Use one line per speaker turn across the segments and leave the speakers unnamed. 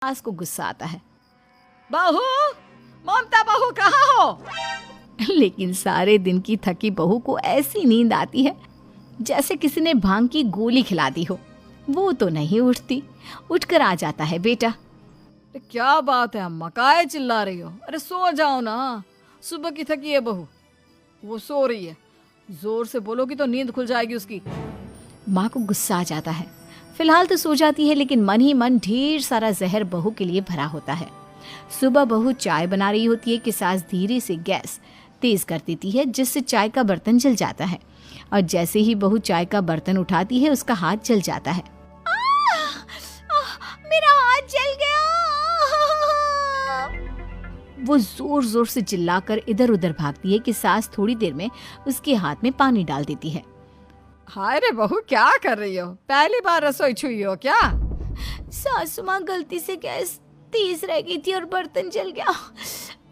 सास को गुस्सा आता है। बहू, ममता बहू कहाँ हो? लेकिन सारे दिन की थकी बहू को ऐसी नींद आती है जैसे किसी ने भांग की गोली खिला दी हो। वो तो नहीं उठती। उठकर आ जाता है बेटा। क्या बात है अम्मा, काहे चिल्ला रही हो? अरे सो जाओ ना, सुबह की थकी है बहू। वो सो रही है, जोर से बोलोगी तो नींद खुल जाएगी उसकी। माँ को गुस्सा आ जाता है। फिलहाल तो सो जाती है, लेकिन मन ही मन ढेर सारा जहर बहू के लिए भरा होता है। सुबह बहू चाय बना रही होती है कि सास धीरे से गैस तेज कर देती है, जिससे चाय का बर्तन जल जाता है। और जैसे ही बहू चाय का बर्तन उठाती है, उसका हाथ जल जाता है। मेरा हाथ जल गया। वो जोर जोर से चिल्लाकर इधर उधर भागती है कि सास थोड़ी देर में उसके हाथ में पानी डाल देती है। हाय रे बहू, क्या कर रही हो? पहली बार रसोई छुई हो क्या? सासू माँ, गलती से गैस तेज रह गई थी और बर्तन जल गया,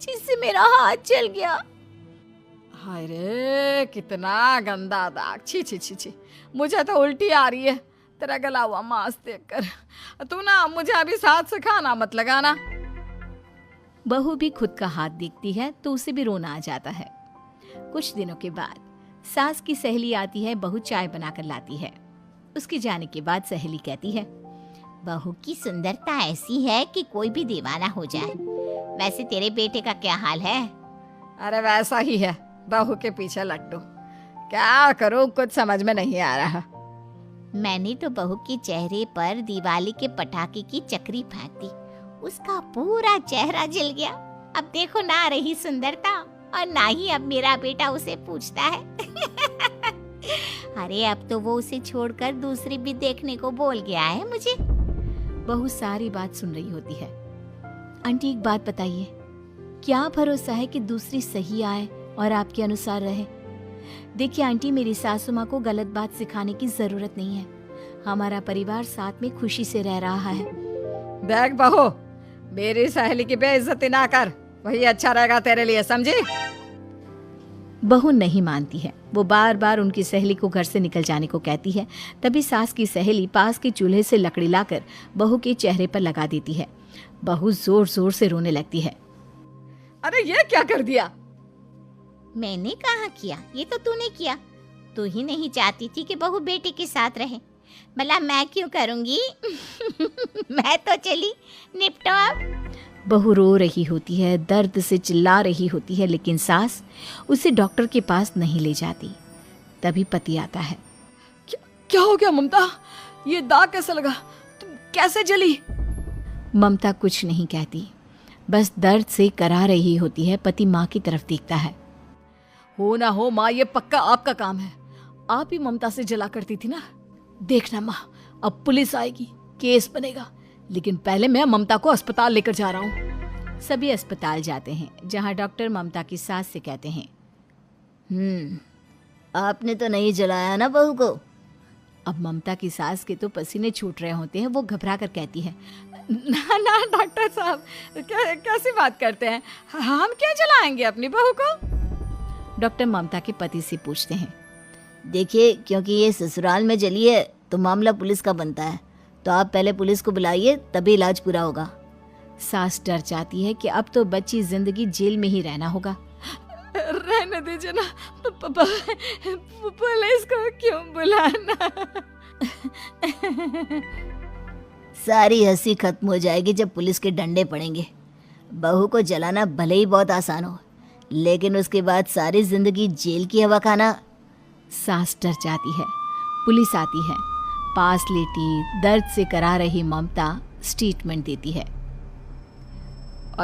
जिससे मेरा हाथ जल गया। हाय रे, कितना गंदा दाग। छी छी छी छी, मुझे तो उल्टी आ रही है तेरा गला हुआ मांस देखकर। तू ना मुझे अभी साथ से खाना मत लगाना। बहू भी खुद का हाथ देखती है तो उसे भी रोना आ जाता है। कुछ दिनों के बाद सास की सहेली आती है। बहू चाय बनाकर लाती है। उसके जाने के बाद सहेली कहती है,
बहू की सुंदरता ऐसी है कि कोई भी दीवाना हो जाए। वैसे तेरे बेटे का क्या हाल है?
अरे वैसा ही है, बहू के पीछे लट्टू। क्या करूं, कुछ समझ में नहीं आ रहा।
मैंने तो बहू के चेहरे पर दिवाली के पटाखे की चक्री फेंक दी, उसका पूरा चेहरा जल गया। अब देखो ना रही सुंदरता, और ना ही अब मेरा बेटा उसे पूछता है। अरे अब तो वो उसे छोड़कर दूसरी भी देखने को बोल गया है मुझे।
बहू सारी बात सुन रही होती है। आंटी, एक बात बताइए, क्या भरोसा है कि दूसरी सही आए और आपके अनुसार रहे? देखिए आंटी, मेरी सासू माँ को गलत बात सिखाने की जरूरत नहीं है। हमारा परिवार साथ में खुशी से रह रहा है। देख बहू, मेरी सहेली की बेइज्जती ना कर, वही अच्छा रहेगा तेरे लिए, समझी? बहू नहीं मानती है। वो बार बार उनकी सहेली को घर से निकल जाने को कहती है। तभी सास की सहेली पास के चूल्हे से लकड़ी लाकर बहू के चेहरे पर लगा देती है। बहू जोर जोर से रोने लगती है। अरे ये क्या कर दिया?
मैंने कहाँ किया, ये तो तूने किया। तू ही नहीं चाहती थी कि बहू बेटे के साथ रहे, भला मैं क्यों करूंगी? मैं तो चली, निपटो अब।
बहू रो रही होती है, दर्द से चिल्ला रही होती है, लेकिन सास उसे डॉक्टर के पास नहीं ले जाती। तभी पति आता है। क्या हो गया ममता? ये दाग कैसे लगा? तुम कैसे जली? ममता कुछ नहीं कहती, बस दर्द से करा रही होती है। पति माँ की तरफ देखता है। हो ना हो माँ, ये पक्का आपका काम है। आप ही ममता से जला करती थी ना। देखना माँ, अब पुलिस आएगी, केस बनेगा, लेकिन पहले मैं ममता को अस्पताल लेकर जा रहा हूँ। सभी अस्पताल जाते हैं, जहाँ डॉक्टर ममता की सास से कहते हैं,
आपने तो नहीं जलाया ना बहू को?
अब ममता की सास के तो पसीने छूट रहे होते हैं। वो घबरा कर कहती है, ना ना डॉक्टर साहब, कैसी बात करते हैं? हम क्या जलाएंगे अपनी बहू को? डॉक्टर ममता के पति से पूछते हैं,
देखिए, क्योंकि ये ससुराल में जली है तो मामला पुलिस का बनता है, तो आप पहले पुलिस को बुलाइए, तभी इलाज पूरा होगा।
सास डर जाती है कि अब तो बच्ची जिंदगी जेल में ही रहना होगा। रहने दीजिए ना, पुलिस को क्यों बुलाना?
सारी हंसी खत्म हो जाएगी जब पुलिस के डंडे पड़ेंगे। बहू को जलाना भले ही बहुत आसान हो, लेकिन उसके बाद सारी जिंदगी जेल की हवा खाना।
सास डर जाती है। पुलिस आती है। पास लेटी दर्द से करा रही ममता स्टेटमेंट देती है।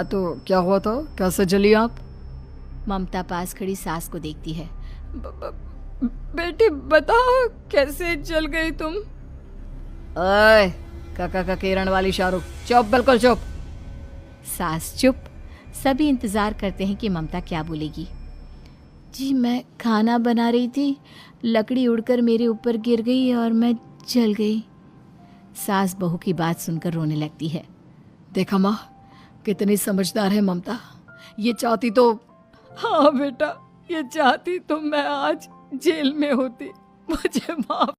तो क्या हुआ था? कैसे जली आप? ममता पास खड़ी सास को देखती है। बेटी बताओ, कैसे जल गई तुम? ओए, काका का किरण वाली शाहरुख, चुप, बिल्कुल चुप। सास चुप। सभी इंतजार करते हैं कि ममता क्या बोलेगी। जी, मैं खाना बना रही थी, लकड़ी उड़कर मेरे ऊपर गिर गई और मैं जल गई। सास बहू की बात सुनकर रोने लगती है। देखा माँ, कितनी समझदार है ममता। ये चाहती तो, हाँ बेटा, ये चाहती तो मैं आज जेल में होती। मुझे माफ